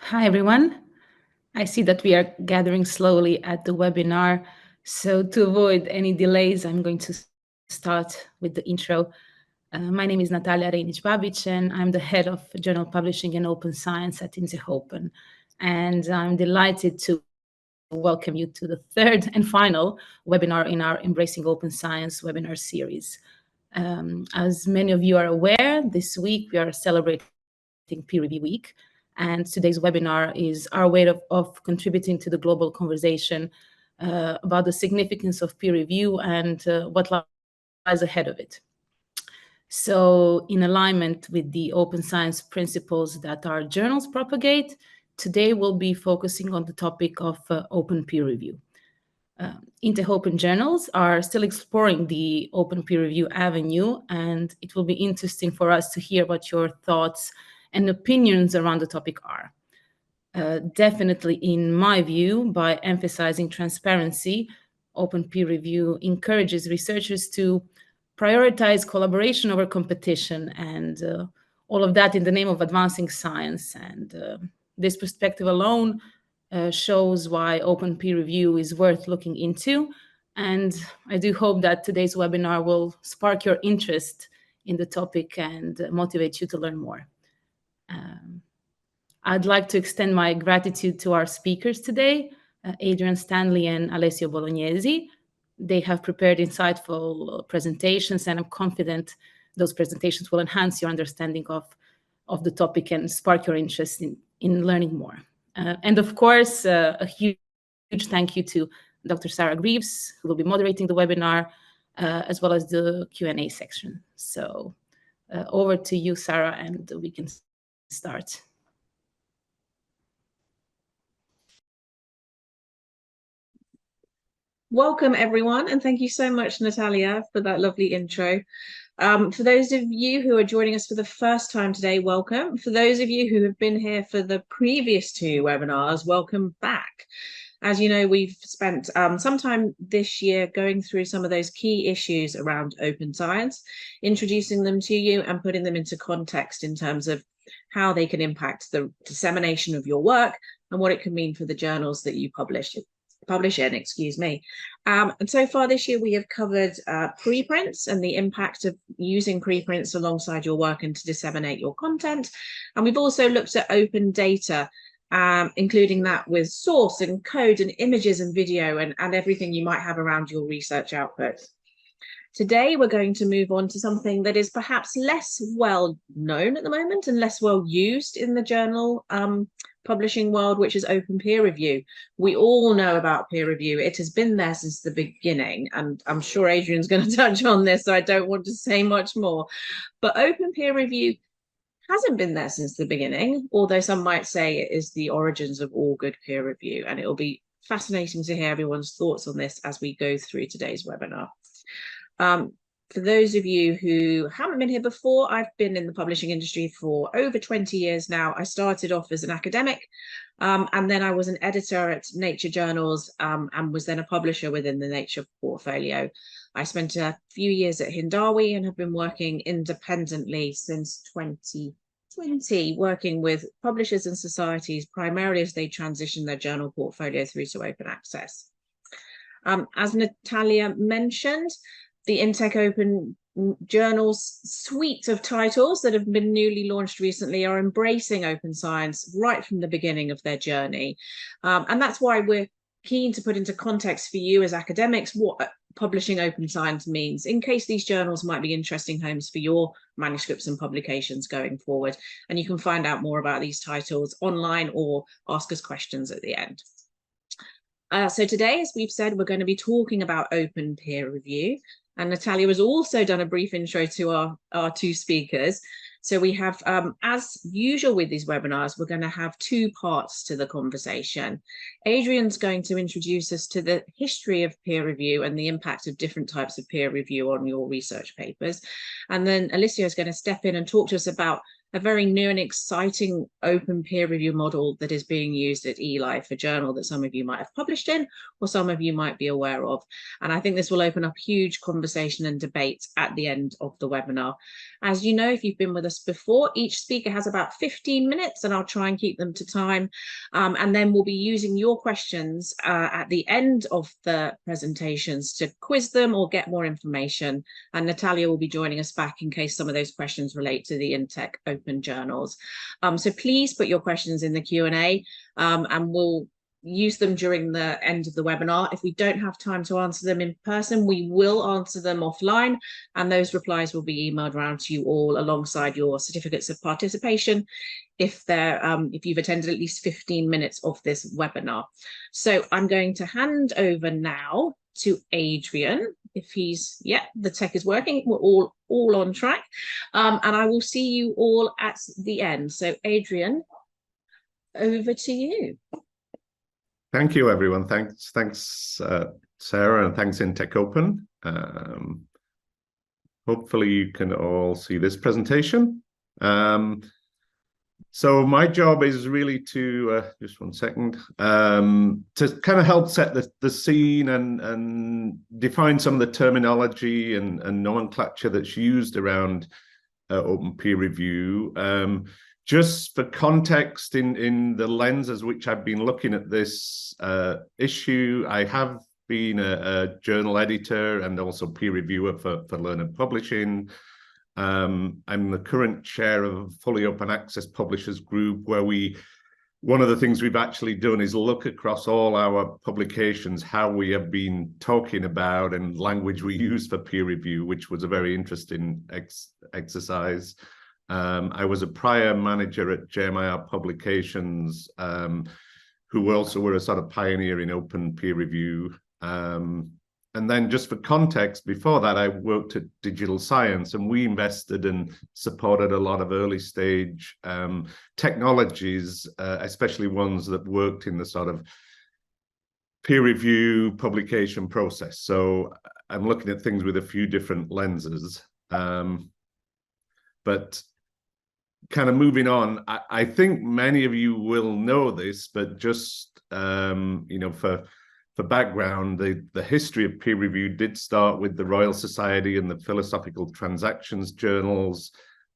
Hi, everyone. I see that we are gathering slowly at the webinar. So to avoid any delays, I'm going to start with the intro. My name is Natalia Reinic-Babic, and I'm the head of journal publishing and open science at Open. And I'm delighted to welcome you to the third and final webinar in our Embracing Open Science webinar series. As many of you are aware, this week we are celebrating Peer Review Week, and today's webinar is our way of contributing to the global conversation about the significance of peer review and what lies ahead of it. So, in alignment with the open science principles that our journals propagate, today we'll be focusing on the topic of open peer review. Open journals are still exploring the open peer review avenue, and it will be interesting for us to hear what your thoughts and opinions around the topic are. Definitely, in my view, by emphasizing transparency, open peer review encourages researchers to prioritize collaboration over competition, and all of that in the name of advancing science. And this perspective alone shows why open peer review is worth looking into. And I do hope that today's webinar will spark your interest in the topic and motivate you to learn more. I'd like to extend my gratitude to our speakers today, Adrian, Stanley, and Alessio Bolognesi. They have prepared insightful presentations, and I'm confident those presentations will enhance your understanding of the topic and spark your interest in learning more. And of course, a huge thank you to Dr. Sarah Greaves, who will be moderating the webinar, as well as the Q&A section. So over to you, Sarah, and we can start. Welcome, everyone, and thank you so much, Natalia, for that lovely intro. For those of you who are joining us for the first time today, welcome. For those of you who have been here for the previous two webinars, welcome back. As you know, we've spent some time this year going through some of those key issues around open science, introducing them to you and putting them into context in terms of how they can impact the dissemination of your work and what it can mean for the journals that you publish in, excuse me. And so far this year, we have covered preprints and the impact of using preprints alongside your work and to disseminate your content. And we've also looked at open data, including that with source and code and images and video and everything you might have around your research output. Today, we're going to move on to something that is perhaps less well known at the moment and less well used in the journal publishing world, which is open peer review. We all know about peer review. It has been there since the beginning, and I'm sure Adrian's going to touch on this, so I don't want to say much more. But open peer review hasn't been there since the beginning, although some might say it is the origins of all good peer review, and it will be fascinating to hear everyone's thoughts on this as we go through today's webinar. For those of you who haven't been here before, I've been in the publishing industry for over 20 years now. I started off as an academic, and then I was an editor at Nature Journals, and was then a publisher within the Nature portfolio. I spent a few years at Hindawi and have been working independently since 2020, working with publishers and societies, primarily as they transition their journal portfolio through to open access. As Natalia mentioned, the InTech Open Journals suite of titles that have been newly launched recently are embracing open science right from the beginning of their journey. And that's why we're keen to put into context for you as academics what publishing open science means, in case these journals might be interesting homes for your manuscripts and publications going forward. And you can find out more about these titles online or ask us questions at the end. So today, as we've said, we're going to be talking about open peer review. And Natalia has also done a brief intro to our two speakers. So we have, as usual with these webinars, we're going to have two parts to the conversation. Adrian's going to introduce us to the history of peer review and the impact of different types of peer review on your research papers. And then Alessio is going to step in and talk to us about a very new and exciting open peer review model that is being used at eLife, a journal that some of you might have published in, or some of you might be aware of. And I think this will open up huge conversation and debate at the end of the webinar. As you know, if you've been with us before, each speaker has about 15 minutes, and I'll try and keep them to time. And then we'll be using your questions at the end of the presentations to quiz them or get more information. And Natalia will be joining us back in case some of those questions relate to the InTech Open journals. So please put your questions in the Q&A, and we'll use them during the end of the webinar. If we don't have time to answer them in person, we will answer them offline, and those replies will be emailed around to you all alongside your certificates of participation if you've attended at least 15 minutes of this webinar. So I'm going to hand over now to Adrian. If he's, yeah, the tech is working, we're all on track, and I will see you all at the end. So Adrian, over to you. Thank you, everyone. Thanks, Sarah, and thanks InTech Open. Hopefully you can all see this presentation. So my job is really to, just one second, to kind of help set the scene and define some of the terminology and nomenclature that's used around open peer review. Just for context, in the lenses which I've been looking at this issue, I have been a journal editor and also peer reviewer for Learned Publishing. I'm the current chair of a fully open access publishers group, where one of the things we've actually done is look across all our publications, how we have been talking about and language we use for peer review, which was a very interesting exercise. I was a prior manager at JMIR Publications, who also were a sort of pioneer in open peer review. And then just for context, before that, I worked at Digital Science, and we invested and supported a lot of early stage technologies, especially ones that worked in the sort of peer review publication process. So I'm looking at things with a few different lenses. But kind of moving on, I think many of you will know this, but just, you know, for background, the history of peer review did start with the Royal Society and the Philosophical Transactions journals.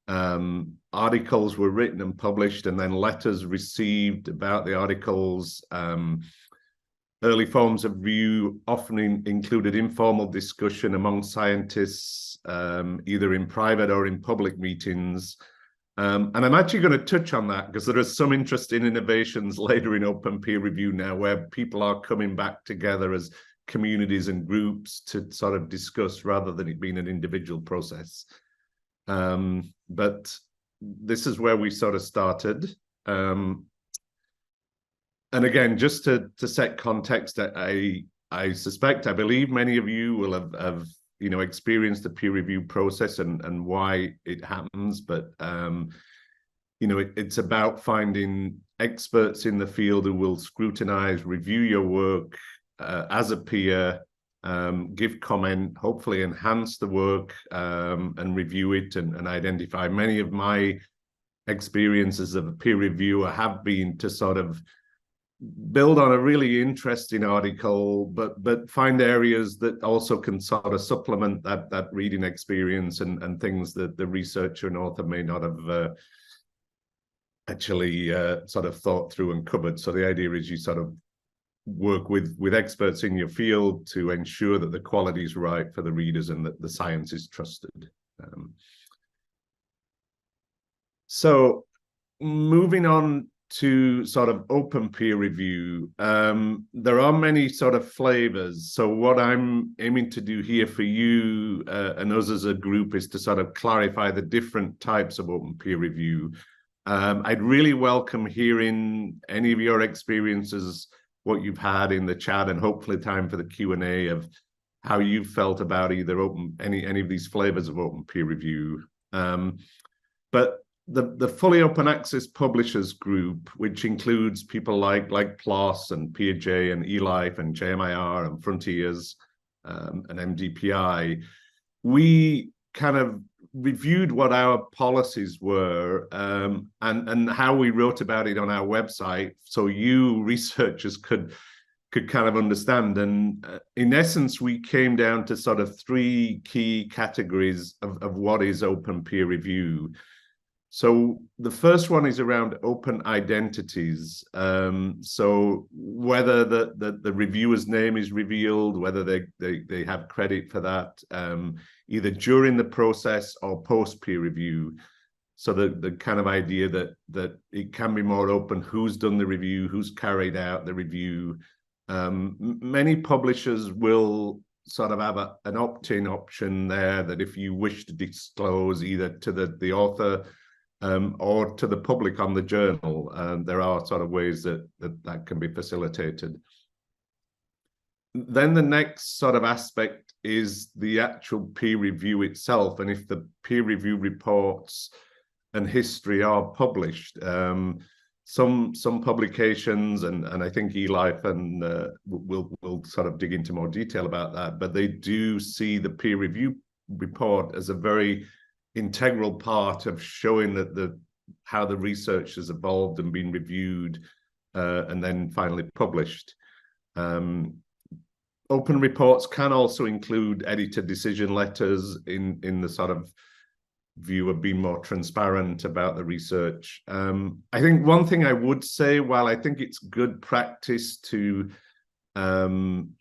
Articles were written and published, and then letters received about the articles. Early forms of review often included informal discussion among scientists, either in private or in public meetings. And I'm actually going to touch on that because there are some interesting innovations later in open peer review now, where people are coming back together as communities and groups to sort of discuss rather than it being an individual process. But this is where we sort of started. And again, just to set context, I believe many of you will have you know, experienced the peer review process and why it happens, but you know, it's about finding experts in the field who will scrutinize, review your work as a peer, give comment, hopefully enhance the work, and review it and identify. Many of my experiences of a peer reviewer have been to sort of build on a really interesting article, but find areas that also can sort of supplement that reading experience and things that the researcher and author may not have actually sort of thought through and covered. So the idea is you sort of work with experts in your field to ensure that the quality is right for the readers and that the science is trusted. So moving on to sort of open peer review, there are many sort of flavors. So what I'm aiming to do here for you and us as a group is to sort of clarify the different types of open peer review. I'd really welcome hearing any of your experiences, what you've had in the chat, and hopefully time for the Q&A of how you felt about either any of these flavors of open peer review. But the fully open access publishers group, which includes people like PLOS and PeerJ and eLife and JMIR and Frontiers and MDPI, we kind of reviewed what our policies were, and how we wrote about it on our website, so you researchers could kind of understand. And in essence, we came down to sort of three key categories of what is open peer review. So the first one is around open identities. So whether the reviewer's name is revealed, whether they have credit for that, either during the process or post peer review. So the kind of idea that it can be more open, who's done the review, who's carried out the review. Many publishers will sort of have an opt-in option there, that if you wish to disclose either to the author or to the public on the journal, there are sort of ways that can be facilitated. Then the next sort of aspect is the actual peer review itself, and if the peer review reports and history are published. Some publications, and I think eLife and will sort of dig into more detail about that, but they do see the peer review report as a very integral part of showing that how the research has evolved and been reviewed, and then finally published. Open reports can also include editor decision letters in the sort of view of being more transparent about the research. I think one thing I would say, while I think it's good practice to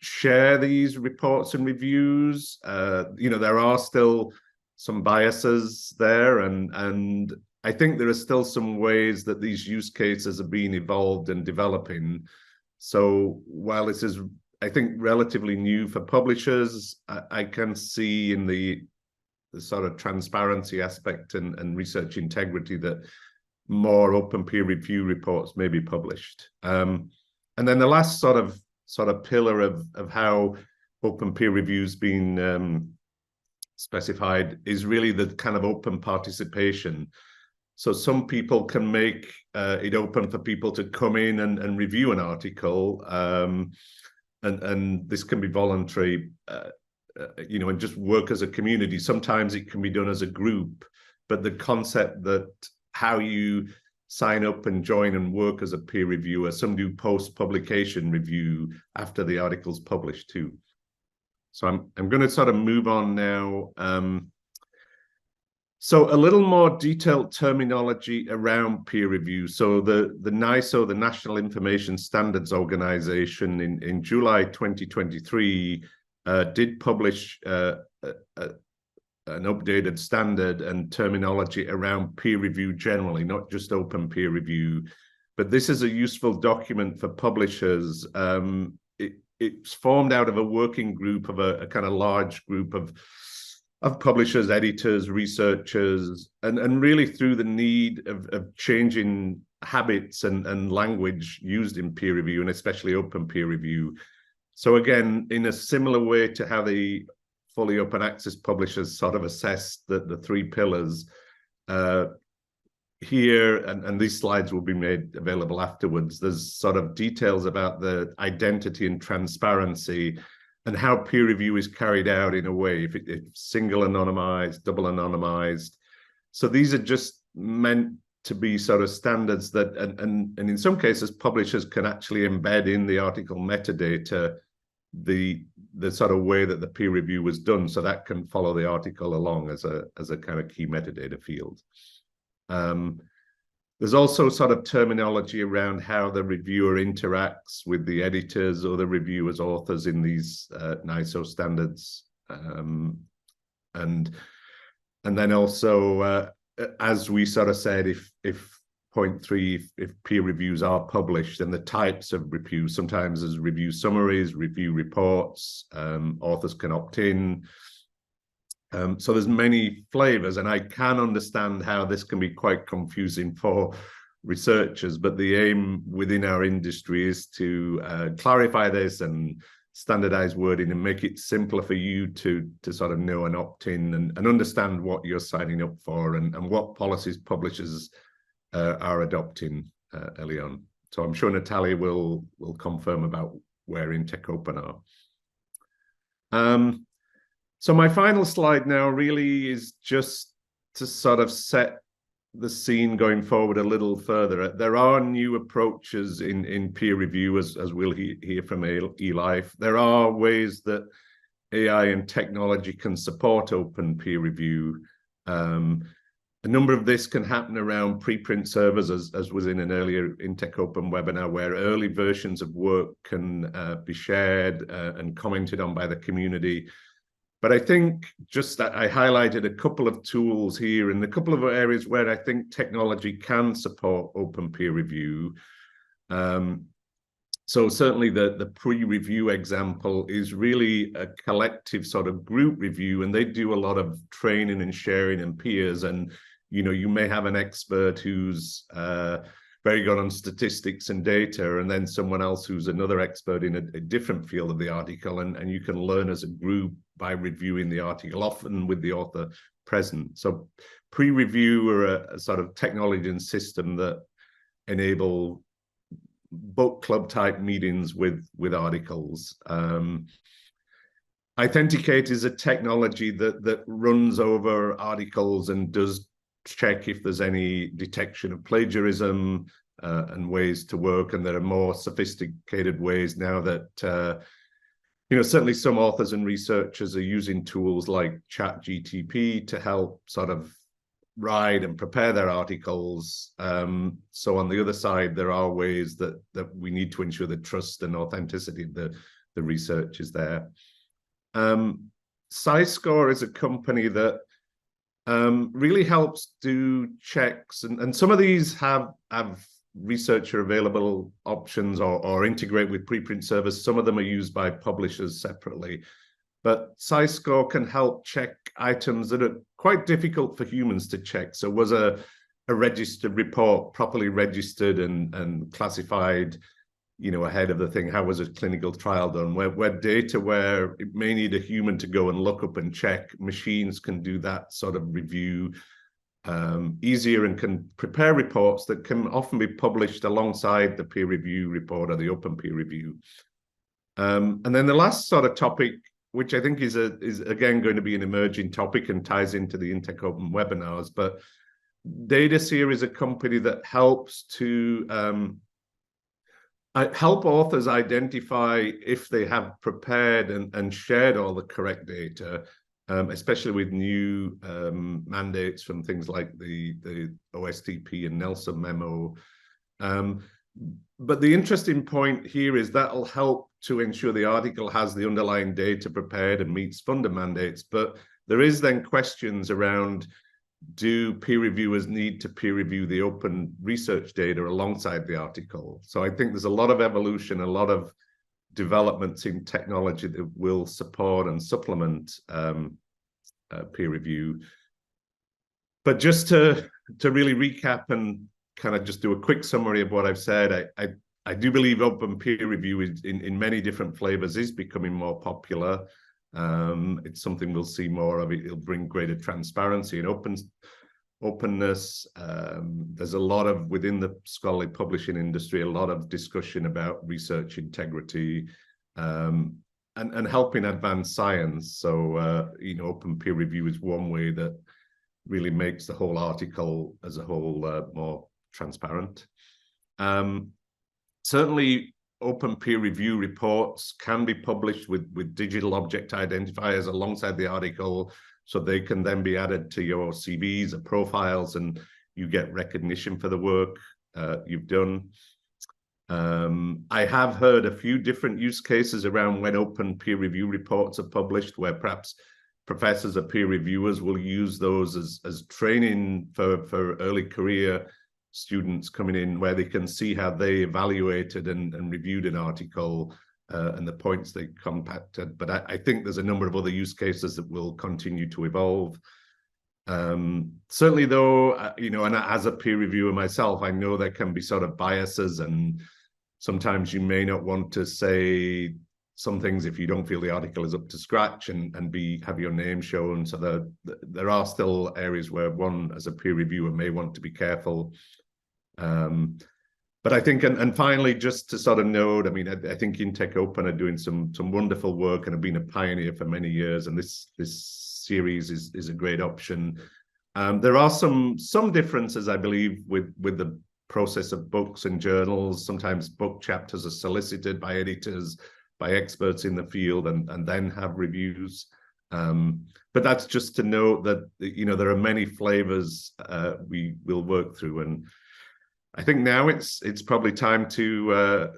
share these reports and reviews, there are still some biases there, and I think there are still some ways that these use cases are being evolved and developing. So while this is, I think, relatively new for publishers, I can see in the sort of transparency aspect and research integrity that more open peer review reports may be published. And then the last sort of pillar of how open peer review's been specified is really the kind of open participation. So some people can make it open for people to come in and review an article, and this can be voluntary, and just work as a community. Sometimes it can be done as a group, but the concept that how you sign up and join and work as a peer reviewer, some do post-publication review after the article's published too. So I'm going to sort of move on now. So a little more detailed terminology around peer review. So the NISO, the National Information Standards Organization, in July 2023, did publish an updated standard and terminology around peer review generally, not just open peer review. But this is a useful document for publishers. It's formed out of a working group of a kind of large group of publishers, editors, researchers, and really through the need of changing habits and language used in peer review, and especially open peer review. So again, in a similar way to how the fully open access publishers sort of assess the three pillars, here, and these slides will be made available afterwards, there's sort of details about the identity and transparency and how peer review is carried out in a way, if it's single anonymized, double anonymized. So these are just meant to be sort of standards that, and in some cases, publishers can actually embed in the article metadata the sort of way that the peer review was done, so that can follow the article along as a kind of key metadata field. There's also sort of terminology around how the reviewer interacts with the editors or the reviewers, authors in these NISO standards, and then also, as we sort of said, if point 3, if peer reviews are published, then the types of reviews, sometimes as review summaries, review reports, authors can opt in. So there's many flavors, and I can understand how this can be quite confusing for researchers, but the aim within our industry is to clarify this and standardize wording and make it simpler for you to sort of know and opt in and understand what you're signing up for and what policies publishers are adopting early on. So I'm sure Natalia will confirm about where in Tech Open are. So my final slide now really is just to sort of set the scene going forward a little further, there are new approaches in peer review, as we'll hear from eLife. There are ways that AI and technology can support open peer review. A number of this can happen around preprint servers, as was in an earlier Intech Open webinar, where early versions of work can be shared and commented on by the community. But I think just that I highlighted a couple of tools here and a couple of areas where I think technology can support open peer review. So certainly the pre-review example is really a collective sort of group review, and they do a lot of training and sharing and peers. And, you know, you may have an expert who's very good on statistics and data, and then someone else who's another expert in a different field of the article, and you can learn as a group by reviewing the article, often with the author present. So pre-review are a sort of technology and system that enable book club type meetings with articles. Authenticate is a technology that runs over articles and does check if there's any detection of plagiarism and ways to work. And there are more sophisticated ways now that you know, certainly some authors and researchers are using tools like ChatGPT to help sort of write and prepare their articles. So on the other side, there are ways that we need to ensure the trust and authenticity of the research is there. SciScore is a company that really helps do checks, and some of these have researcher available options or integrate with preprint servers. Some of them are used by publishers separately. But SciScore can help check items that are quite difficult for humans to check. So was a registered report properly registered and classified, you know, ahead of the thing? How was a clinical trial done? Where data where it may need a human to go and look up and check, machines can do that sort of review easier and can prepare reports that can often be published alongside the peer review report or the open peer review. And then the last sort of topic, which I think is again going to be an emerging topic and ties into the Intech Open webinars, but Dataseer is a company that helps to help authors identify if they have prepared and shared all the correct data, especially with new mandates from things like the OSTP and Nelson memo. But the interesting point here is that'll help to ensure the article has the underlying data prepared and meets funder mandates. But there is then questions around, do peer reviewers need to peer review the open research data alongside the article? So I think there's a lot of evolution, a lot of developments in technology that will support and supplement peer review. But just to really recap and kind of just do a quick summary of what I've said, I do believe open peer review is in many different flavors is becoming more popular. It's something we'll see more of. It'll bring greater transparency and openness. There's a lot of, within the scholarly publishing industry, a lot of discussion about research integrity and helping advance science. So, you know, open peer review is one way that really makes the whole article as a whole more transparent. Certainly, open peer review reports can be published with digital object identifiers alongside the article, so they can then be added to your CVs and profiles, and you get recognition for the work you've done. I have heard a few different use cases around when open peer review reports are published, where perhaps professors or peer reviewers will use those as training for early career students coming in, where they can see how they evaluated and reviewed an article and the points they compacted. But I think there's a number of other use cases that will continue to evolve. Certainly though, you know, and as a peer reviewer myself, I know there can be sort of biases, and sometimes you may not want to say some things if you don't feel the article is up to scratch and have your name shown. So there are still areas where one as a peer reviewer may want to be careful. But I think, and finally, just to sort of note, I mean, I think Intech Open are doing some wonderful work and have been a pioneer for many years, and this series is a great option. There are some differences, I believe, with the process of books and journals. Sometimes book chapters are solicited by editors, by experts in the field, and then have reviews. But that's just to note that, you know, there are many flavors we will work through, and I think now it's probably time to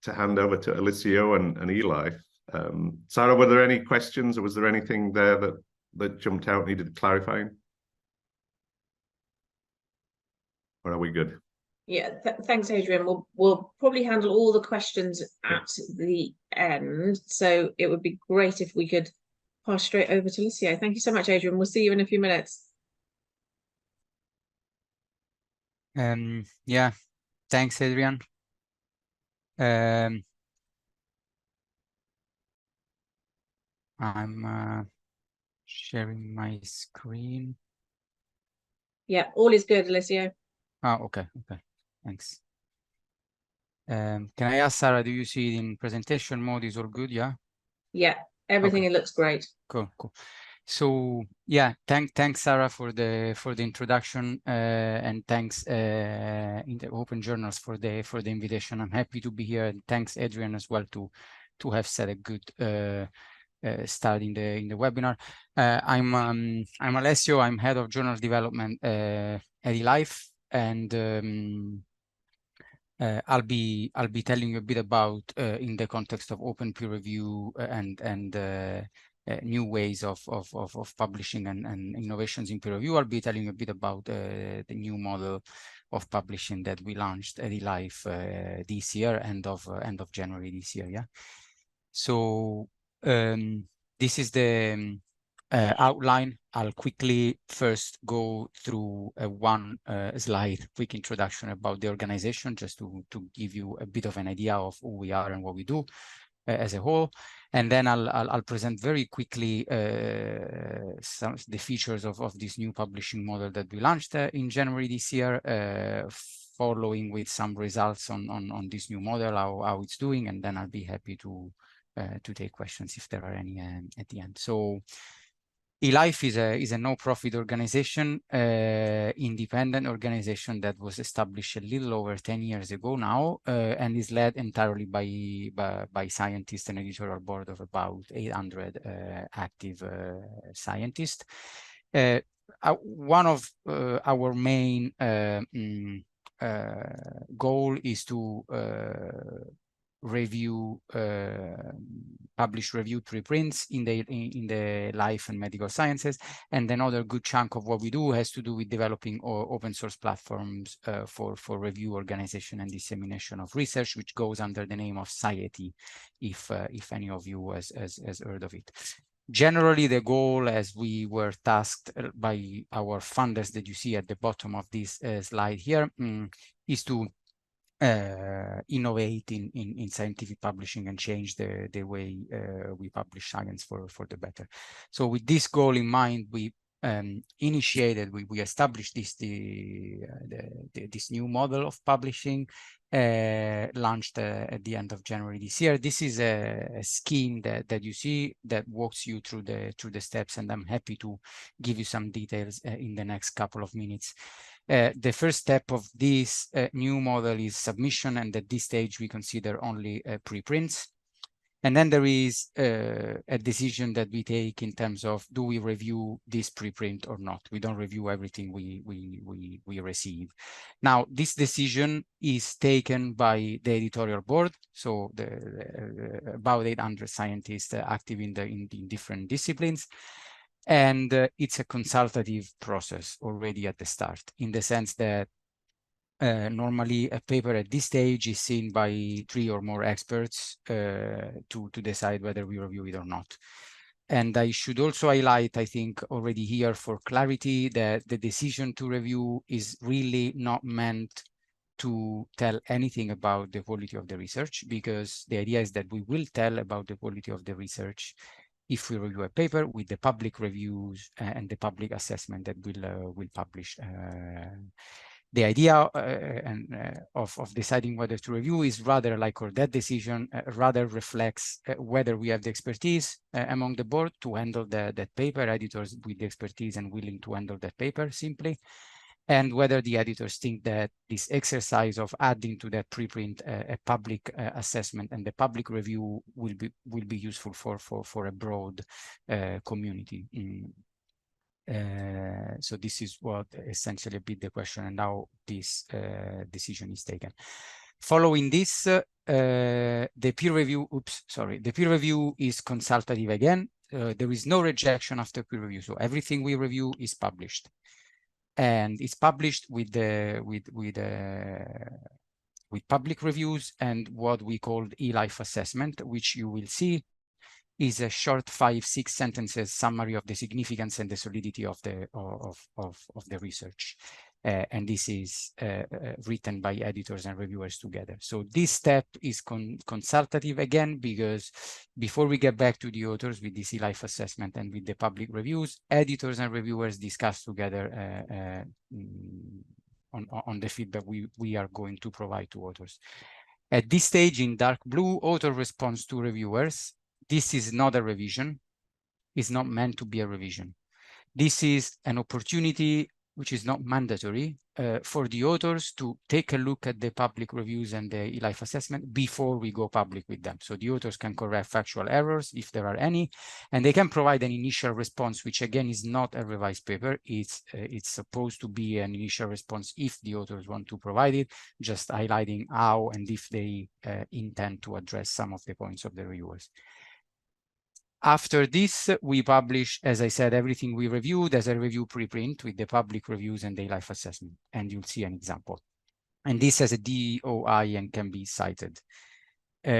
hand over to Alessio and eLife. Sarah, were there any questions, or was there anything there that jumped out, needed clarifying? Or are we good? Yeah, thanks, Adrian. We'll probably handle all the questions at the end. So it would be great if we could pass straight over to Alessio. Thank you so much, Adrian. We'll see you in a few minutes. Yeah, thanks, Adrian. I'm sharing my screen. Yeah, all is good, Alessio. Oh, okay, thanks. Can I ask Sarah, do you see it in presentation mode? Is all good? Yeah. Yeah, everything, Okay. it looks great. Cool. So yeah, thanks Sarah for the introduction, and thanks in the Open Journals for the invitation. I'm happy to be here, and thanks Adrian as well to have set a good start in the webinar. I'm Alessio. I'm head of journal development at eLife, and I'll be telling you a bit about in the context of open peer review and new ways of publishing and innovations in peer review. I'll be telling you a bit about the new model of publishing that we launched at eLife this year, end of January this year. Yeah. So this is the outline. I'll quickly first go through one slide, quick introduction about the organization, just to give you a bit of an idea of who we are and what we do as a whole. And then I'll present very quickly some of the features of this new publishing model that we launched in January this year, following with some results on this new model, how it's doing, and then I'll be happy to take questions if there are any at the end. So eLife is a no-profit organization, independent organization that was established a little over 10 years ago now, and is led entirely by scientists and editorial board of about 800 active scientists. One of our main goal is to publish reviewed preprints in the life and medical sciences, and another good chunk of what we do has to do with developing open source platforms for review, organization, and dissemination of research, which goes under the name of SciET, if any of you has heard of it. Generally, the goal, as we were tasked by our funders that you see at the bottom of this slide here, is to innovate in scientific publishing and change the way we publish science for the better. So with this goal in mind, we established this new model of publishing, launched at the end of January this year. This is a scheme that you see that walks you through the steps, and I'm happy to give you some details in the next couple of minutes. The first step of this new model is submission, and at this stage we consider only preprints. And then there is a decision that we take in terms of, do we review this preprint or not? We don't review everything we receive. Now, this decision is taken by the editorial board, so about 800 scientists active in different disciplines. And it's a consultative process already at the start, in the sense that normally a paper at this stage is seen by 3 or more experts to decide whether we review it or not. And I should also highlight, I think already here for clarity, that the decision to review is really not meant to tell anything about the quality of the research, because the idea is that we will tell about the quality of the research if we review a paper with the public reviews and the public assessment that we'll publish. The idea of deciding whether to review is rather like, or that decision rather reflects whether we have the expertise among the board to handle that paper, editors with the expertise and willing to handle that paper simply, and whether the editors think that this exercise of adding to that preprint a public assessment and the public review will be useful for a broad community. So this is what essentially be the question, and now this decision is taken. Following this, the peer review, the peer review is consultative again. There is no rejection after peer review, so everything we review is published. And it's published with public reviews and what we call eLife assessment, which you will see is a short 5-6 sentences summary of the significance and the solidity of the research. And this is written by editors and reviewers together. So this step is consultative again, because before we get back to the authors with this eLife assessment and with the public reviews, editors and reviewers discuss together on the feedback we are going to provide to authors. At this stage in dark blue, author responds to reviewers. This is not a revision. It's not meant to be a revision. This is an opportunity which is not mandatory for the authors to take a look at the public reviews and the eLife assessment before we go public with them. So the authors can correct factual errors if there are any, and they can provide an initial response, which again is not a revised paper. It's supposed to be an initial response if the authors want to provide it, just highlighting how and if they intend to address some of the points of the reviewers. After this, we publish, as I said, everything we reviewed as a review preprint with the public reviews and the eLife assessment, and you'll see an example. And this has a DOI and can be cited.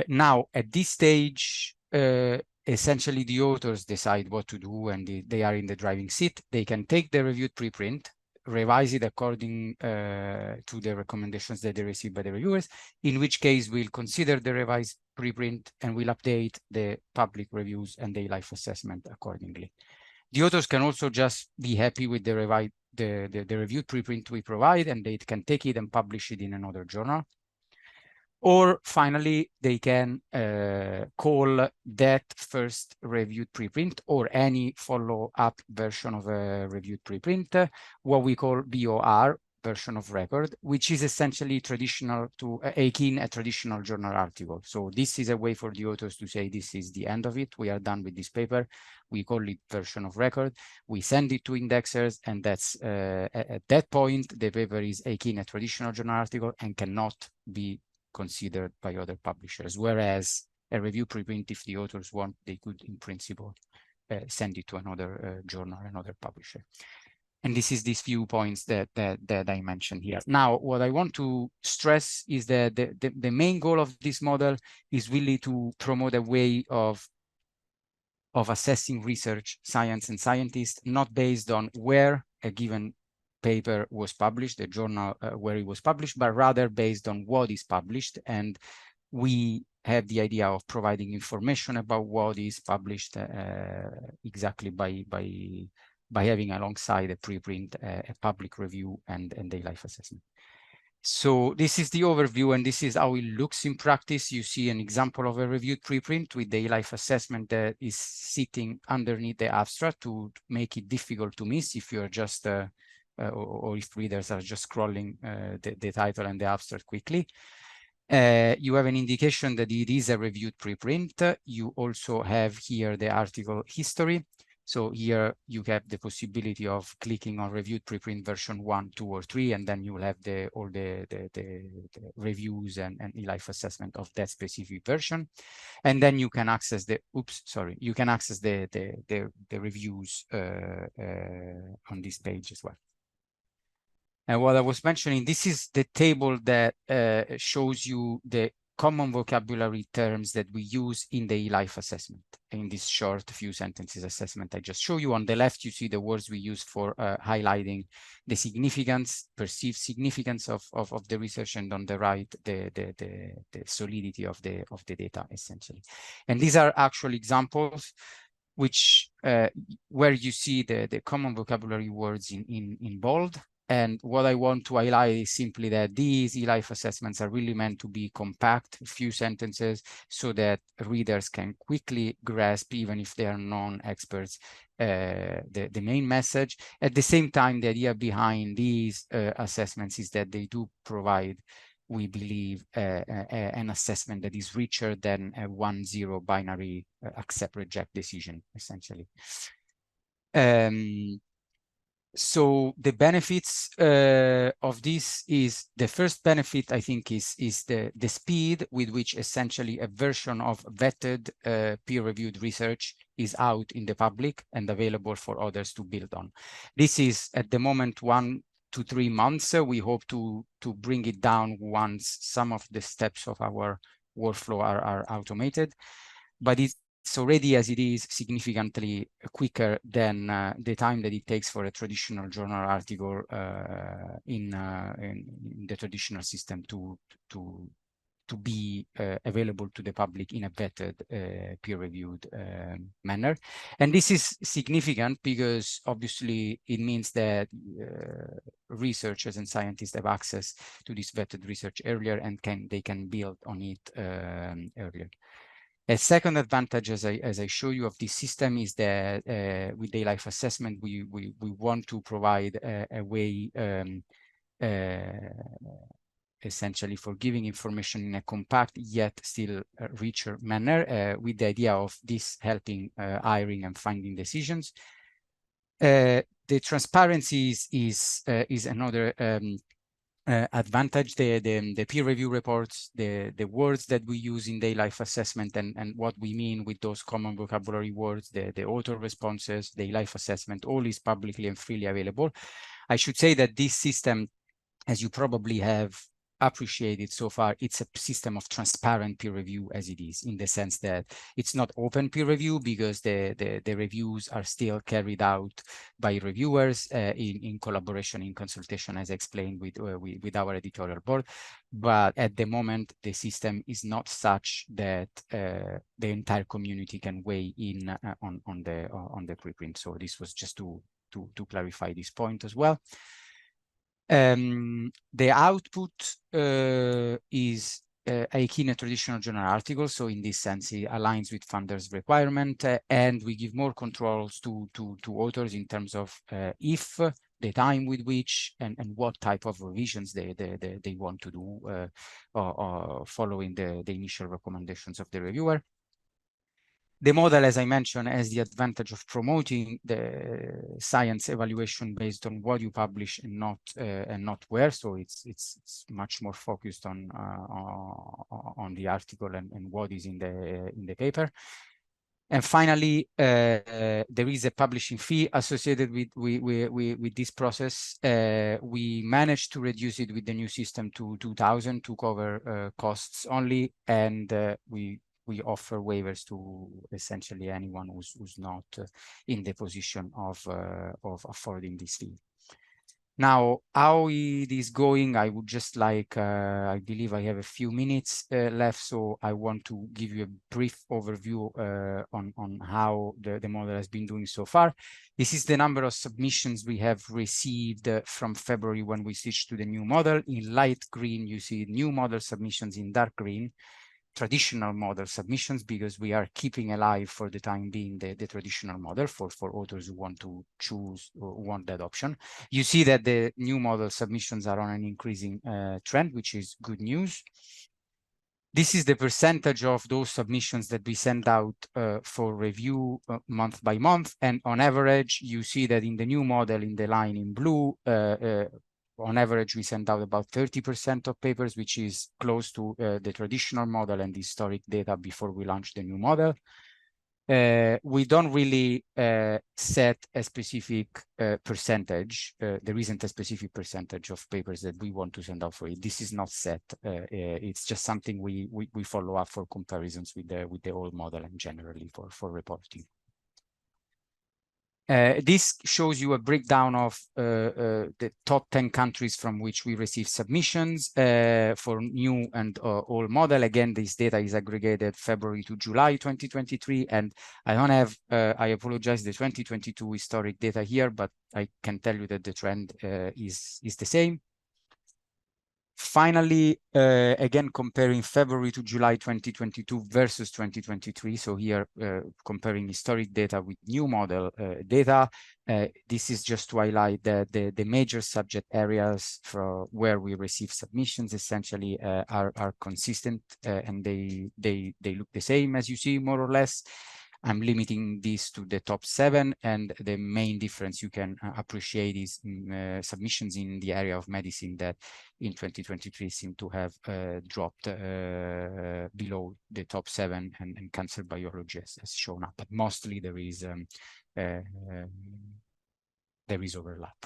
Now, at this stage, essentially the authors decide what to do, and they are in the driving seat. They can take the reviewed preprint, revise it according to the recommendations that they receive by the reviewers, in which case we'll consider the revised preprint and we'll update the public reviews and the eLife assessment accordingly. The authors can also just be happy with the reviewed preprint we provide, and they can take it and publish it in another journal. Or finally, they can call that first reviewed preprint or any follow-up version of a reviewed preprint what we call BOR, version of record, which is essentially traditional to akin a traditional journal article. So this is a way for the authors to say, this is the end of it. We are done with this paper. We call it version of record. We send it to indexers, and that's at that point, the paper is akin a traditional journal article and cannot be considered by other publishers. Whereas a review preprint, if the authors want, they could, in principle, send it to another journal, another publisher. And this is these few points that I mentioned here. Now, what I want to stress is that the main goal of this model is really to promote a way of assessing research, science, and scientists, not based on where a given paper was published, the journal where it was published, but rather based on what is published. And we have the idea of providing information about what is published exactly by having alongside a preprint, a public review, and a eLife assessment. So this is the overview, and this is how it looks in practice. You see an example of a reviewed preprint with the eLife assessment that is sitting underneath the abstract to make it difficult to miss if you're just, or if readers are just scrolling the title and the abstract quickly. You have an indication that it is a reviewed preprint. You also have here the article history. So here you have the possibility of clicking on reviewed preprint version 1, 2, or 3, and then you will have all the reviews and eLife assessment of that specific version. And then you can access the reviews on this page as well. And what I was mentioning, this is the table that shows you the common vocabulary terms that we use in the eLife assessment, in this short few sentences assessment I just showed you. On the left, you see the words we use for highlighting the significance, perceived significance of the research, and on the right, the solidity of the data, essentially. And these are actual examples which where you see the common vocabulary words in bold, And what I want to highlight is simply that these eLife assessments are really meant to be compact, a few sentences, so that readers can quickly grasp, even if they are non-experts, the main message. At the same time, the idea behind these assessments is that they do provide, we believe, an assessment that is richer than a 1-0 binary accept-reject decision, essentially. So the benefits of this is, the first benefit, I think, is the speed with which essentially a version of vetted peer-reviewed research is out in the public and available for others to build on. This is at the moment 1 to 3 months. We hope to bring it down once some of the steps of our workflow are automated, but it's already, as it is, significantly quicker than the time that it takes for a traditional journal article in the traditional system to be available to the public in a vetted, peer-reviewed manner. And this is significant because obviously it means that researchers and scientists have access to this vetted research earlier and they can build on it earlier. A second advantage, as I show you, of this system is that with eLife assessment, we want to provide a way essentially for giving information in a compact yet still richer manner, with the idea of this helping hiring and finding decisions. The transparency is another advantage. The peer review reports, the words that we use in the eLife assessment, and what we mean with those common vocabulary words, the author responses, the eLife assessment, all is publicly and freely available. I should say that this system, as you probably have appreciated so far, it's a system of transparent peer review as it is, in the sense that it's not open peer review because the reviews are still carried out by reviewers in collaboration, in consultation, as explained with our editorial board. But at the moment, the system is not such that the entire community can weigh in on the preprint. So this was just to clarify this point as well. The output is akin a traditional journal article, so in this sense it aligns with funders' requirement, and we give more controls to authors in terms of if, the time with which, and what type of revisions they want to do following the initial recommendations of the reviewer. The model, as I mentioned, has the advantage of promoting the science evaluation based on what you publish and not where. So it's much more focused on the article and what is in the paper. And finally, there is a publishing fee associated with this process. We managed to reduce it with the new system to 2,000 to cover costs only, and we offer waivers to essentially anyone who's not in the position of affording this fee. Now, how it is going, I would just like, I believe I have a few minutes left, so I want to give you a brief overview on how the model has been doing so far. This is the number of submissions we have received from February when we switched to the new model. In light green, you see new model submissions. In dark green, traditional model submissions, because we are keeping alive for the time being the traditional model for authors who want to choose or want that option. You see that the new model submissions are on an increasing trend, which is good news. This is the percentage of those submissions that we send out for review month by month. And on average, you see that in the new model, in the line in blue, on average, we send out about 30% of papers, which is close to the traditional model and the historic data before we launched the new model. We don't really set a specific percentage. There isn't a specific percentage of papers that we want to send out for it. This is not set. It's just something we follow up for comparisons with the old model and generally for reporting. This shows you a breakdown of the top 10 countries from which we receive submissions for new and old model. Again, this data is aggregated February to July 2023, and I don't have, I apologize, the 2022 historic data here, but I can tell you that the trend is the same. Finally, again, comparing February to July 2022 versus 2023. So here, comparing historic data with new model data. This is just to highlight the major subject areas for where we receive submissions essentially are consistent and they look the same, as you see, more or less. I'm limiting this to the top 7, and the main difference you can appreciate is submissions in the area of medicine that in 2023 seem to have dropped below the top 7, and cancer biology has shown up, but mostly there is overlap.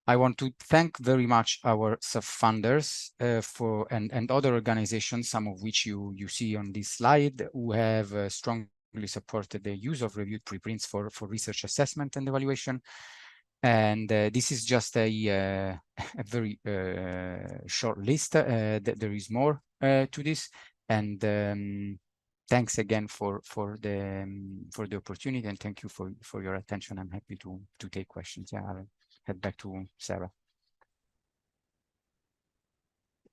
I want to thank very much our sub-funders and other organizations, some of which you see on this slide, who have strongly supported the use of reviewed preprints for research assessment and evaluation. And this is just a very short list. There is more to this. And thanks again for the opportunity, and thank you for your attention. I'm happy to take questions. Yeah, I'll head back to Sarah.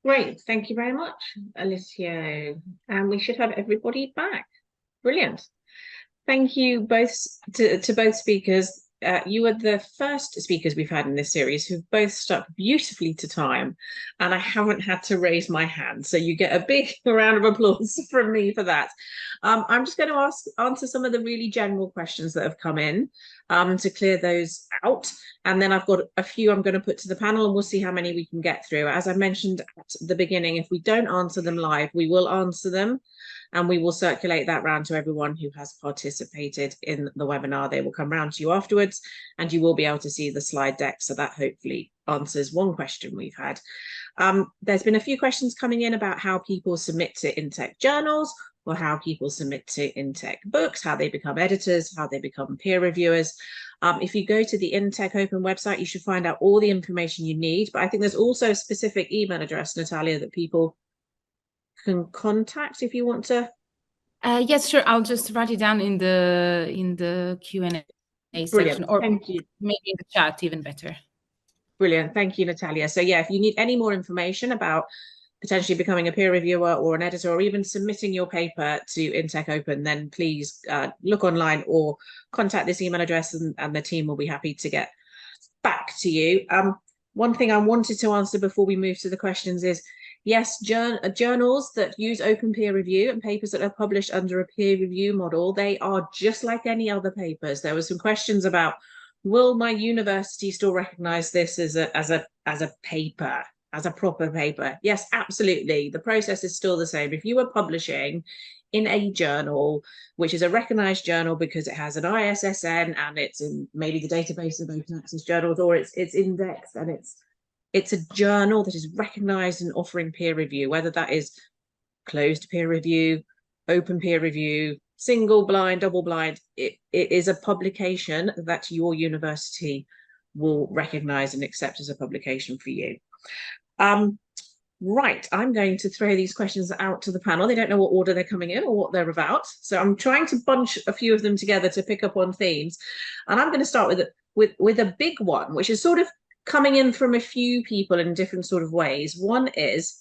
Great, thank you very much, Alessio. And we should have everybody back. Brilliant. Thank you both to both speakers. You are the first speakers we've had in this series who've both stuck beautifully to time, and I haven't had to raise my hand. So you get a big round of applause from me for that. I'm just going to answer some of the really general questions that have come in to clear those out. And then I've got a few I'm going to put to the panel, and we'll see how many we can get through. As I mentioned at the beginning, if we don't answer them live, we will answer them, and we will circulate that round to everyone who has participated in the webinar. They will come round to you afterwards, and you will be able to see the slide deck. So that hopefully answers one question we've had. There's been a few questions coming in about how people submit to InTech journals, or how people submit to InTech books, how they become editors, how they become peer reviewers. If you go to the InTech Open website, you should find out all the information you need. But I think there's also a specific email address, Natalia, that people can contact if you want to. Yes, sure. I'll just write it down in the Q&A section, or thank you. Maybe in the chat, even better. Brilliant. Thank you, Natalia. So yeah, if you need any more information about potentially becoming a peer reviewer or an editor, or even submitting your paper to InTech Open, then please look online or contact this email address, and the team will be happy to get back to you. One thing I wanted to answer before we move to the questions is, yes, journals that use open peer review and papers that are published under a peer review model, they are just like any other papers. There were some questions about, will my university still recognize this as a paper, as a proper paper? Yes, absolutely. The process is still the same. If you are publishing in a journal, which is a recognized journal because it has an ISSN and it's in maybe the database of open access journals, or it's indexed and it's a journal that is recognized and offering peer review, whether that is closed peer review, open peer review, single blind, double blind, it is a publication that your university will recognize and accept as a publication for you. Right, I'm going to throw these questions out to the panel. They don't know what order they're coming in or what they're about. So I'm trying to bunch a few of them together to pick up on themes. And I'm going to start with a big one, which is sort of coming in from a few people in different sort of ways. One is,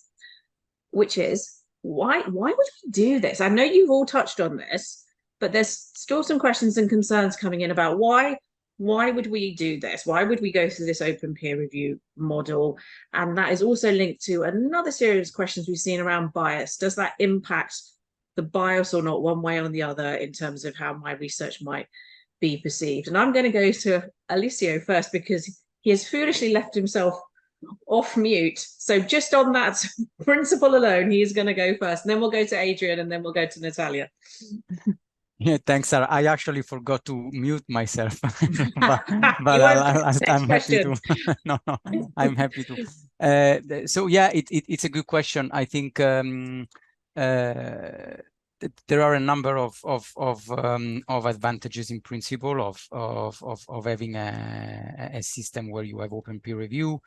which is, why would we do this? I know you've all touched on this, but there's still some questions and concerns coming in about why would we do this? Why would we go through this open peer review model? And that is also linked to another series of questions we've seen around bias. Does that impact the bias or not, one way or the other, in terms of how my research might be perceived? And I'm going to go to Alessio first, because he has foolishly left himself off mute. So just on that principle alone, he is going to go first. And then we'll go to Adrian, and then we'll go to Natalia. Yeah, thanks, Sarah. I actually forgot to mute myself, but I'm happy to. No, I'm happy to. So yeah, it's a good question. I think there are a number of advantages in principle of having a system where you have open peer review.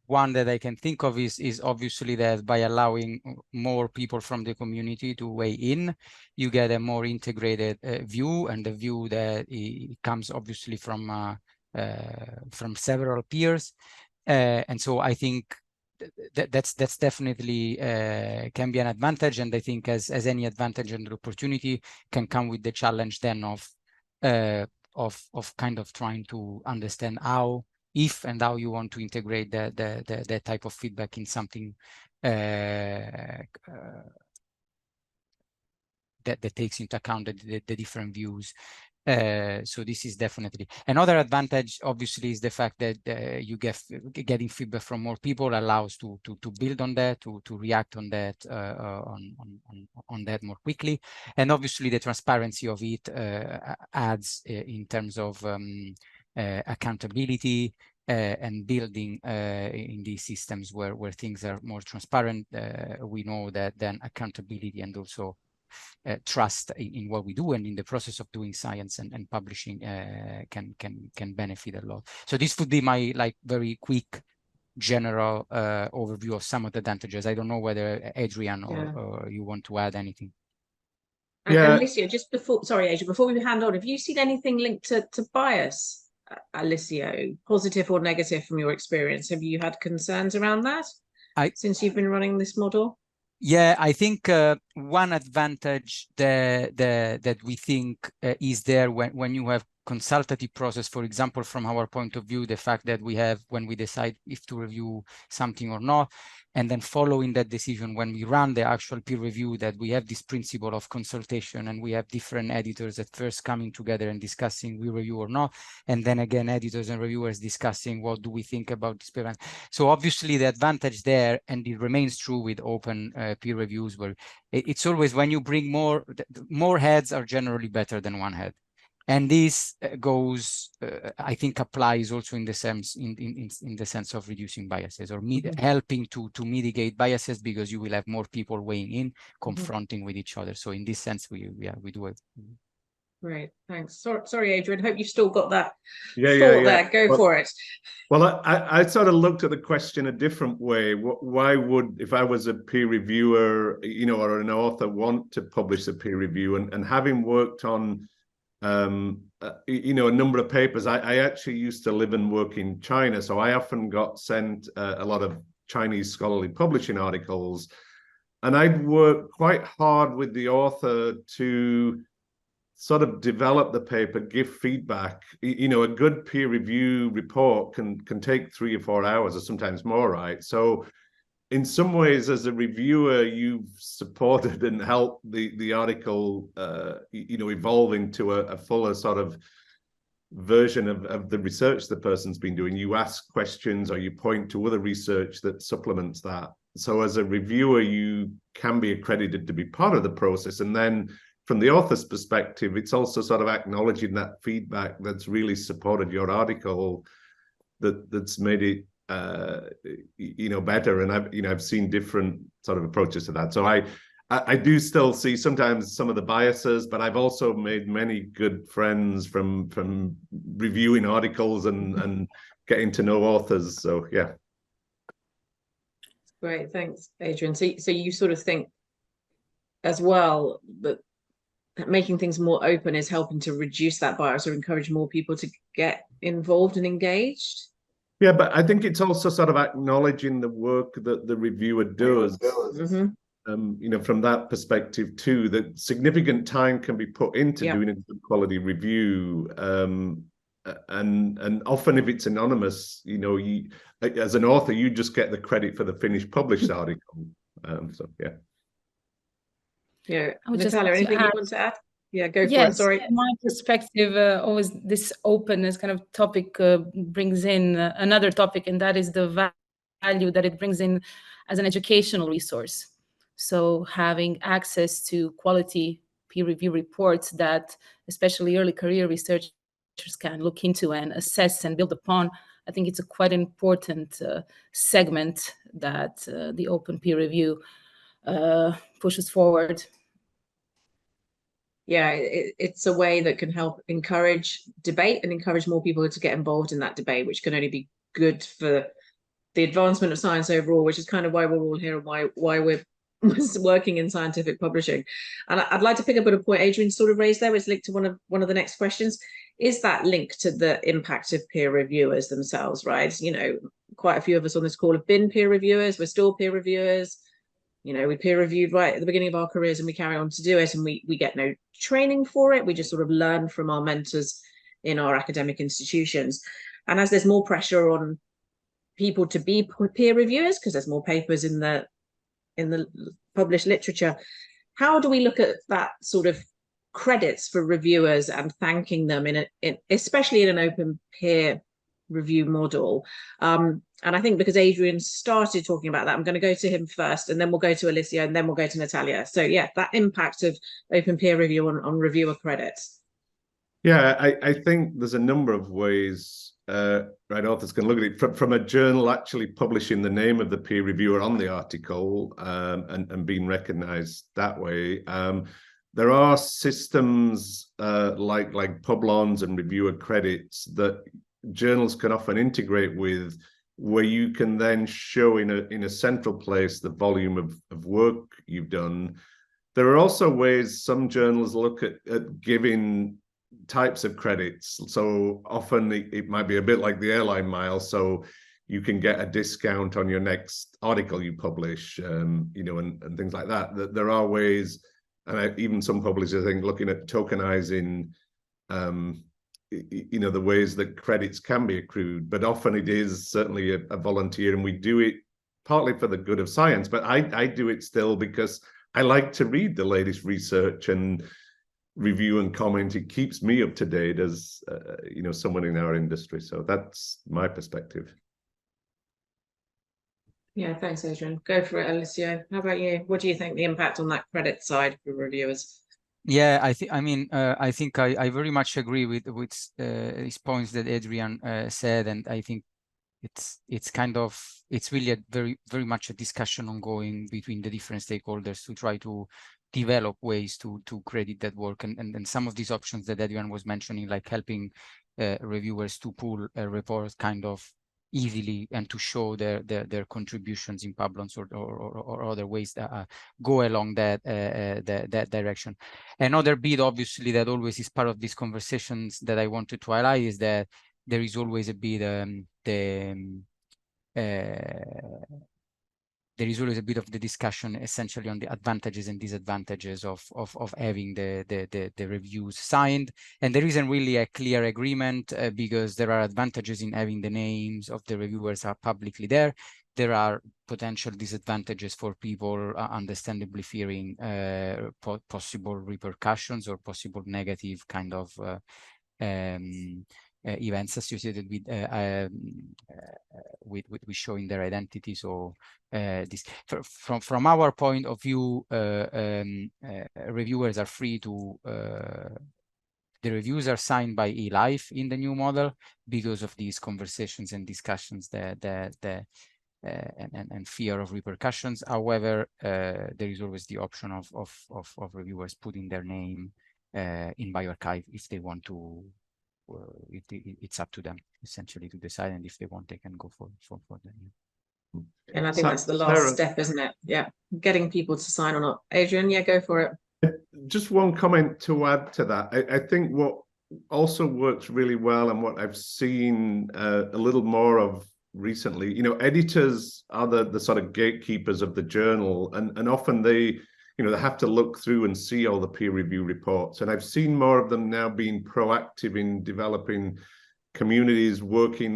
One that I can think of is obviously that by allowing more people from the community to weigh in, you get a more integrated view, and the view that it comes obviously from several peers. And so I think that's definitely can be an advantage, and I think as any advantage and opportunity can come with the challenge then of kind of trying to understand how, if and how you want to integrate that type of feedback in something that takes into account the different views. So this is definitely another advantage. Obviously, is the fact that you getting feedback from more people allows to build on that, to react on that on that more quickly, and obviously the transparency of it adds in terms of accountability and building in these systems where things are more transparent. We know that then accountability and also trust in what we do and in the process of doing science and publishing can benefit a lot. So this would be my very quick general overview of some of the advantages. I don't know whether Adrian or you want to add anything. And Alessio, just before, sorry, Adrian, before we hand on, have you seen anything linked to bias, Alessio, positive or negative from your experience? Have you had concerns around that since you've been running this model? Yeah, I think one advantage that we think is there when you have consultative process, for example, from our point of view, the fact that we have when we decide if to review something or not, and then following that decision when we run the actual peer review, that we have this principle of consultation and we have different editors at first coming together and discussing we review or not, and then again editors and reviewers discussing what do we think about this paper. So obviously the advantage there, and it remains true with open peer reviews, where it's always when you bring more heads are generally better than one head. And this goes, I think, applies also in the sense of reducing biases or helping to mitigate biases, because you will have more people weighing in, confronting with each other. So in this sense, we do it. Great, thanks. Sorry, Adrian. Hope you've still got that thought there. Go for it. Well, I sort of looked at the question a different way. Why would, if I was a peer reviewer, or an author, want to publish a peer review? And having worked on a number of papers. I actually used to live and work in China, so I often got sent a lot of Chinese scholarly publishing articles, and I'd work quite hard with the author to sort of develop the paper, give feedback. A good peer review report can take 3 or 4 hours, or sometimes more, right? So in some ways, as a reviewer, you've supported and helped the article, evolve into a fuller sort of version of the research the person's been doing. You ask questions or you point to other research that supplements that. So as a reviewer, you can be accredited to be part of the process. And then from the author's perspective, it's also sort of acknowledging that feedback that's really supported your article, that's made it better. And I've seen different sort of approaches to that. So I do still see sometimes some of the biases, but I've also made many good friends from reviewing articles and getting to know authors. So yeah. Great, thanks, Adrian. So you sort of think as well that making things more open is helping to reduce that bias or encourage more people to get involved and engaged? Yeah, but I think it's also sort of acknowledging the work that the reviewer does. From that perspective too, that significant time can be put into doing a good quality review. And often if it's anonymous, you as an author, you just get the credit for the finished published article. So yeah. Yeah, Natalia, anything you want to add? Yeah, go for it. Sorry. From my perspective, always this openness kind of topic brings in another topic, and that is the value that it brings in as an educational resource. So having access to quality peer review reports that especially early career researchers can look into and assess and build upon, I think it's a quite important segment that the open peer review push us forward. Yeah, it's a way that can help encourage debate and encourage more people to get involved in that debate, which can only be good for the advancement of science overall, which is kind of why we're all here and why we're working in scientific publishing. And I'd like to pick up on a point Adrian sort of raised there, which is linked to one of the next questions. Is that linked to the impact of peer reviewers themselves, right? You know, quite a few of us on this call have been peer reviewers. We're still peer reviewers. You know, we peer reviewed right at the beginning of our careers and we carry on to do it, and we get no training for it. We just sort of learn from our mentors in our academic institutions. And as there's more pressure on people to be peer reviewers, because there's more papers in the published literature, how do we look at that sort of credits for reviewers and thanking them especially in an open peer review model? And I think because Adrian started talking about that, I'm going to go to him first, and then we'll go to Alessio, and then we'll go to Natalia. So yeah, that impact of open peer review on reviewer credits. Yeah, I think there's a number of ways authors can look at it from a journal actually publishing the name of the peer reviewer on the article and being recognized that way. There are systems like Publons and reviewer credits that journals can often integrate with, where you can then show in a central place the volume of work you've done. There are also ways some journals look at giving types of credits. So often it might be a bit like the airline miles. So you can get a discount on your next article you publish, and things like that. There are ways, and even some publishers, I think, looking at tokenizing, the ways that credits can be accrued. But often it is certainly a volunteer, and we do it partly for the good of science. But I do it still because I like to read the latest research and review and comment. It keeps me up to date as someone in our industry. So that's my perspective. Yeah, thanks, Adrian. Go for it, Alessio. How about you? What do you think the impact on that credit side for reviewers? Yeah, I think I very much agree with these points that Adrian said, and I think it's really a very much a discussion ongoing between the different stakeholders to try to develop ways to credit that work, and some of these options that Adrian was mentioning, like helping reviewers to pull a report kind of easily and to show their contributions in Publons or other ways that go along that direction. Another bit, obviously, that always is part of these conversations that I wanted to highlight is that there is always a bit there is always a bit of the discussion essentially on the advantages and disadvantages of having the reviews signed. And there isn't really a clear agreement because there are advantages in having the names of the reviewers are publicly there. There are potential disadvantages for people understandably fearing possible repercussions or possible negative kind of events associated with showing their identity. So this from our point of view, reviewers are free to the reviews are signed by eLife in the new model because of these conversations and discussions and fear of repercussions. However, there is always the option of reviewers putting their name in bioRxiv if they want to. It's up to them essentially to decide, and if they want, they can go for them. And I think that's the last step, isn't it? Yeah, getting people to sign or not. Adrian, yeah, go for it. Just one comment to add to that. I think what also works really well, and what I've seen a little more of recently, editors are the sort of gatekeepers of the journal, and often they have to look through and see all the peer review reports. And I've seen more of them now being proactive in developing communities,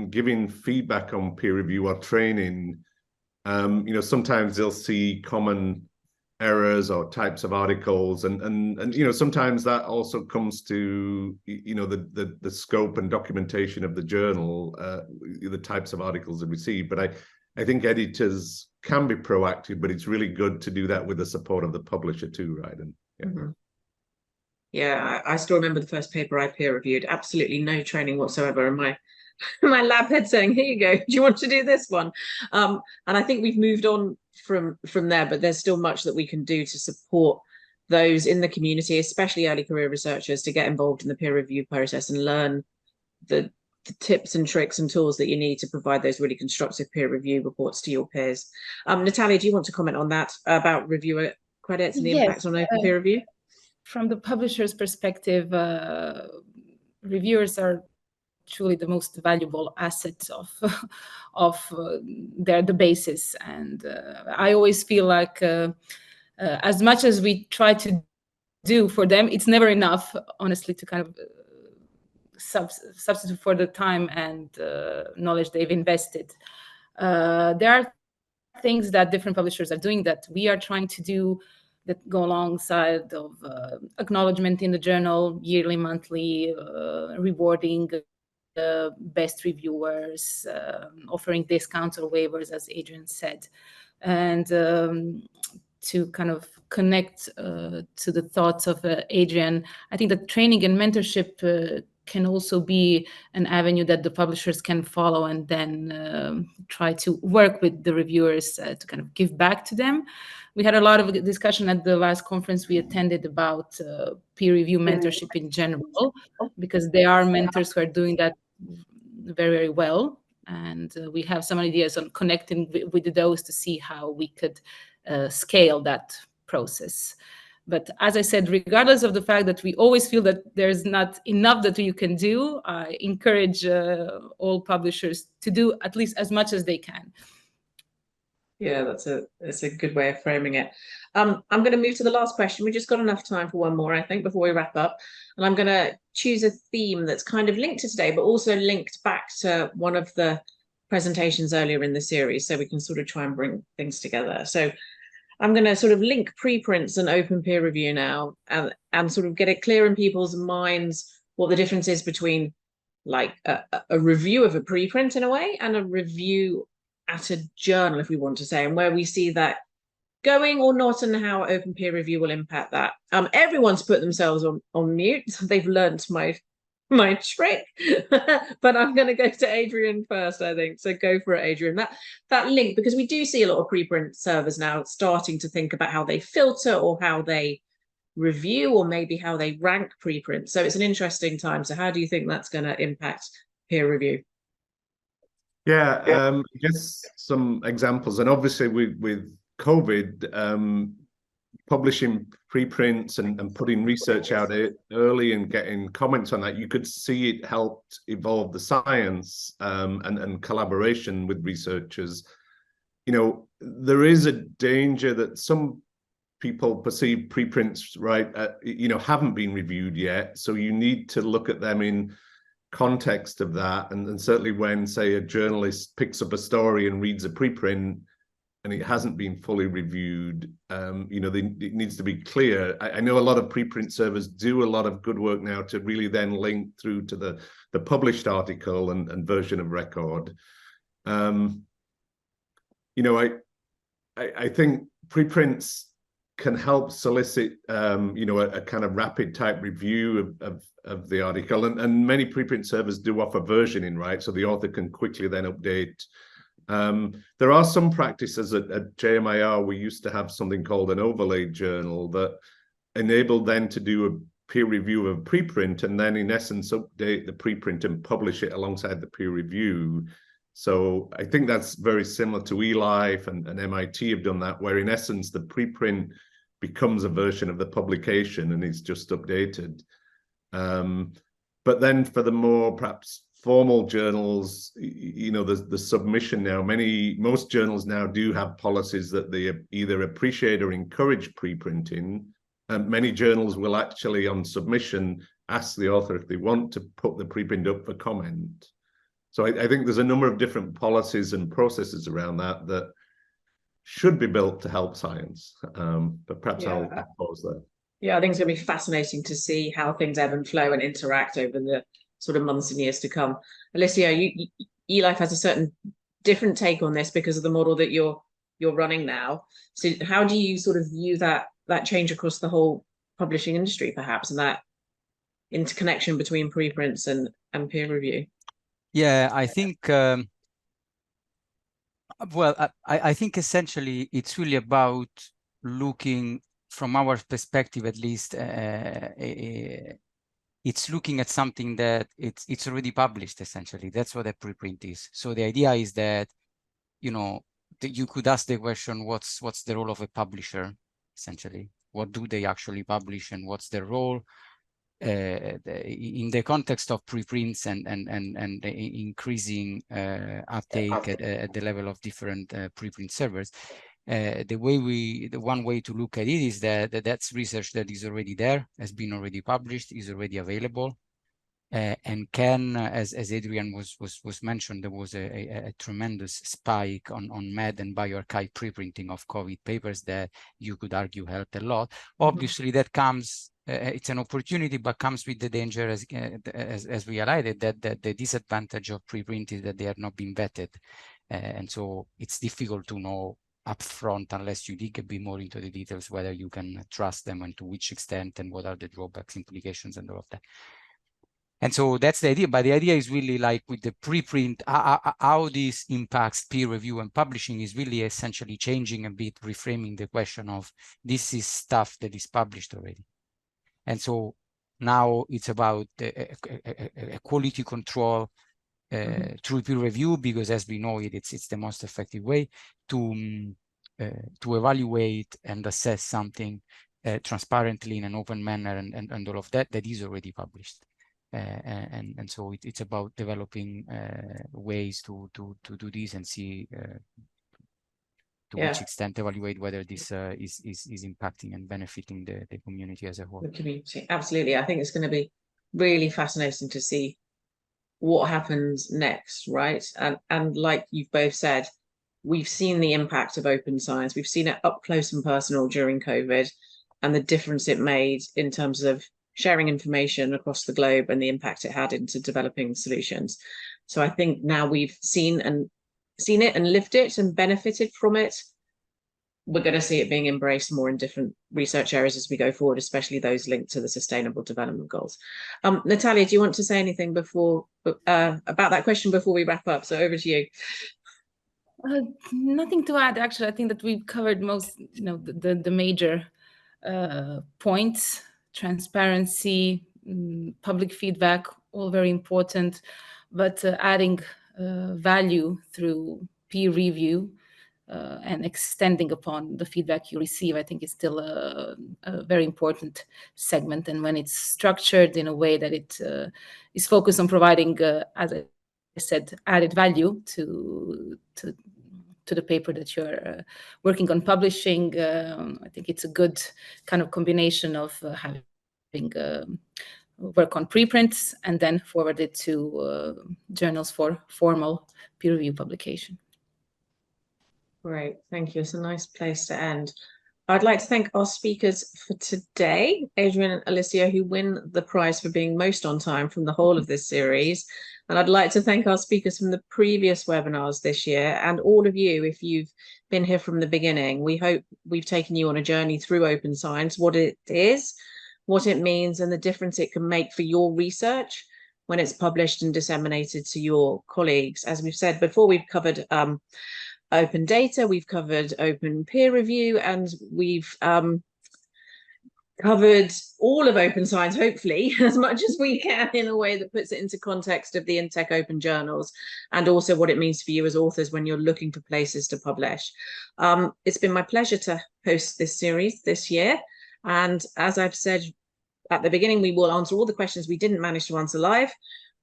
giving feedback on peer review or training. Sometimes they'll see common errors or types of articles, and sometimes that also comes to the scope and documentation of the journal, the types of articles they receive. But I think editors can be proactive, but it's really good to do that with the support of the publisher too, right? And yeah. Mm-hmm. Yeah, I still remember the first paper I peer reviewed. Absolutely no training whatsoever, and my lab head saying, "Here you go. Do you want to do this one?" And I think we've moved on from there, but there's still much that we can do to support those in the community, especially early career researchers, to get involved in the peer review process and learn the tips and tricks and tools that you need to provide those really constructive peer review reports to your peers. Natalia, do you want to comment on that about reviewer credits and the impact on open peer review? From the publisher's perspective, reviewers are truly the most valuable assets of they're the basis, and I always feel like as much as we try to do for them, it's never enough, honestly, to kind of substitute for the time and knowledge they've invested. There are things that different publishers are doing that we are trying to do that go alongside of acknowledgement in the journal, yearly, monthly, rewarding best reviewers, offering discounts or waivers, as Adrian said, and to kind of connect to the thoughts of Adrian, I think that training and mentorship can also be an avenue that the publishers can follow and then try to work with the reviewers to kind of give back to them. We had a lot of discussion at the last conference we attended about peer review mentorship in general, because there are mentors who are doing that very, very well. And we have some ideas on connecting with those to see how we could scale that process. But as I said, regardless of the fact that we always feel that there's not enough that you can do, I encourage all publishers to do at least as much as they can. Yeah, that's a good way of framing it. I'm going to move to the last question. We just got enough time for one more, I think, before we wrap up. And I'm going to choose a theme that's kind of linked to today, but also linked back to one of the presentations earlier in the series, so we can sort of try and bring things together. So I'm going to sort of link preprints and open peer review now, and sort of get it clear in people's minds what the difference is between like a review of a preprint in a way and a review at a journal, if we want to say, and where we see that going or not, and how open peer review will impact that. Everyone's put themselves on mute. They've learned my trick, but I'm going to go to Adrian first, I think. So go for it, Adrian. That link, because we do see a lot of preprint servers now starting to think about how they filter or how they review or maybe how they rank preprints. So it's an interesting time. So how do you think that's going to impact peer review? Yeah, I guess some examples, and obviously with COVID, publishing preprints and putting research out early and getting comments on that, you could see it helped evolve the science and collaboration with researchers. You know, there is a danger that some people perceive preprints, right, you know, haven't been reviewed yet. So you need to look at them in context of that. And certainly when, say, a journalist picks up a story and reads a preprint and it hasn't been fully reviewed, you know, it needs to be clear. I know a lot of preprint servers do a lot of good work now to really then link through to the published article and version of record. You know, I think preprints can help solicit, you know, a kind of rapid type review of the article, and many preprint servers do offer versioning, right? So the author can quickly then update. There are some practices at JMIR. We used to have something called an overlay journal that enabled then to do a peer review of a preprint, and then in essence update the preprint and publish it alongside the peer review. So I think that's very similar to eLife, and MIT have done that, where in essence the preprint becomes a version of the publication and it's just updated. But then for the more perhaps formal journals, you know, the submission now, most journals now do have policies that they either appreciate or encourage preprinting. And many journals will actually on submission ask the author if they want to put the preprint up for comment. So I think there's a number of different policies and processes around that should be built to help science. But perhaps I'll pause there. Yeah, I think it's going to be fascinating to see how things ebb and flow and interact over the sort of months and years to come. Alessio, eLife has a certain different take on this because of the model that you're running now. So how do you sort of view that change across the whole publishing industry, perhaps, and that interconnection between preprints and peer review? Yeah, I think Well, I think essentially it's really about looking, from our perspective at least, it's looking at something that it's already published, essentially. That's what a preprint is. So the idea is that, you know, that you could ask the question, what's the role of a publisher, essentially? What do they actually publish and what's their role? In the context of preprints and increasing uptake at the level of different preprint servers, the one way to look at it is that that's research that is already there, has been already published, is already available, and can, as Adrian was mentioned, there was a tremendous spike on med and bioarchive preprinting of COVID papers that you could argue helped a lot. Obviously, that comes. It's an opportunity, but comes with the danger, as we highlighted, that the disadvantage of preprint is that they have not been vetted, and so it's difficult to know upfront unless you dig a bit more into the details whether you can trust them and to which extent and what are the drawbacks, implications, and all of that. And so that's the idea. But the idea is really like with the preprint, how this impacts peer review and publishing is really essentially changing a bit, reframing the question of this is stuff that is published already. And so now it's about a quality control through peer review, because as we know it's the most effective way to evaluate and assess something transparently in an open manner and all of that is already published. And so it's about developing ways to do this and see to which extent evaluate whether this is impacting and benefiting the community as a whole. The community, absolutely. I think it's going to be really fascinating to see what happens next, right? And like you've both said, we've seen the impact of open science. We've seen it up close and personal during COVID, and the difference it made in terms of sharing information across the globe and the impact it had into developing solutions. So I think now we've seen it and lived it and benefited from it. We're going to see it being embraced more in different research areas as we go forward, especially those linked to the Sustainable Development Goals. Natalia, do you want to say anything before about that question before we wrap up? So over to you. Nothing to add, actually. I think that we've covered most, the major points. Transparency, public feedback, all very important, but adding value through peer review and extending upon the feedback you receive, I think is still a very important segment. And when it's structured in a way that it is focused on providing, as I said, added value to the paper that you're working on publishing, I think it's a good kind of combination of having work on preprints and then forward it to journals for formal peer review publication. Great, thank you. It's a nice place to end. I'd like to thank our speakers for today, Adrian and Alessio, who win the prize for being most on time from the whole of this series. And I'd like to thank our speakers from the previous webinars this year, and all of you, if you've been here from the beginning. We hope we've taken you on a journey through open science, what it is, what it means, and the difference it can make for your research when it's published and disseminated to your colleagues. As we've said before, we've covered open data, we've covered open peer review, and we've covered all of open science, hopefully, as much as we can in a way that puts it into context of the InTech open journals, and also what it means for you as authors when you're looking for places to publish. It's been my pleasure to host this series this year. And as I've said at the beginning, we will answer all the questions we didn't manage to answer live.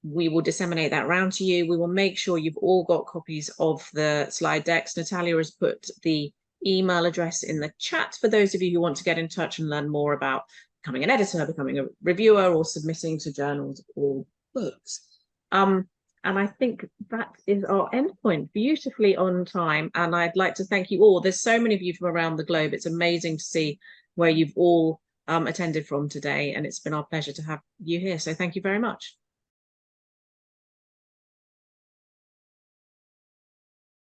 We will disseminate that round to you. We will make sure you've all got copies of the slide decks. Natalia has put the email address in the chat for those of you who want to get in touch and learn more about becoming an editor, becoming a reviewer, or submitting to journals or books. And I think that is our endpoint, beautifully on time. And I'd like to thank you all. There's so many of you from around the globe. It's amazing to see where you've all attended from today. And it's been our pleasure to have you here. So thank you very much.